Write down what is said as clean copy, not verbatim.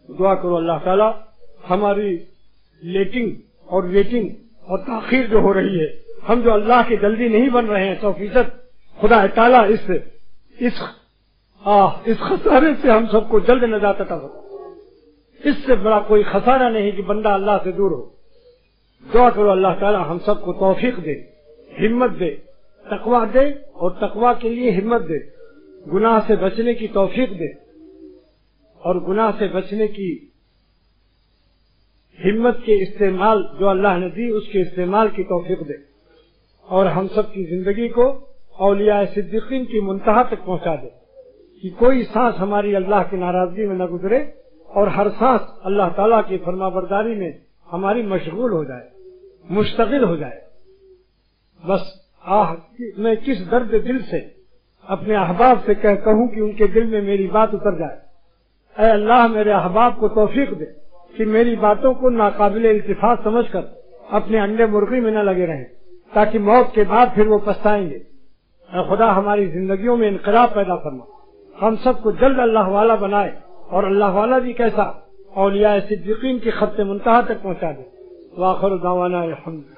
دعا کرو اللہ تعالیٰ ہماری لیٹنگ اور ویٹنگ اور تاخیر جو ہو رہی ہے، ہم جو اللہ کے جلدی نہیں بن رہے ہیں 100%، خدا تعالیٰ اس خسارے سے ہم سب کو جلد نجات عطا فرمائے۔ اس سے بڑا کوئی خسارہ نہیں کہ بندہ اللہ سے دور ہو۔ دعا کرو اللہ تعالیٰ ہم سب کو توفیق دے، ہمت دے، تقویٰ دے اور تقویٰ کے لیے ہمت دے، گناہ سے بچنے کی توفیق دے اور گناہ سے بچنے کی ہمت کے استعمال جو اللہ نے دی اس کے استعمال کی توفیق دے، اور ہم سب کی زندگی کو اولیاء صدیقین کی منتہا تک پہنچا دے کہ کوئی سانس ہماری اللہ کی ناراضگی میں نہ گزرے اور ہر سانس اللہ تعالیٰ کی فرما برداری میں ہماری مشغول ہو جائے، مشتغل ہو جائے۔ بس میں کس درد دل سے اپنے احباب سے کہوں کہ ان کے دل میں میری بات اتر جائے۔ اے اللہ میرے احباب کو توفیق دے کہ میری باتوں کو ناقابل التفات سمجھ کر اپنے انڈے مرغی میں نہ لگے رہیں، تاکہ موت کے بعد پھر وہ پچھتائیں گے۔ اے خدا ہماری زندگیوں میں انقلاب پیدا فرما، ہم سب کو جلد اللہ والا بنائے، اور اللہ والا بھی کیسا، اولیاء صدیقین کی خط منتہا تک پہنچا دے۔ وآخر دعوانا الحمد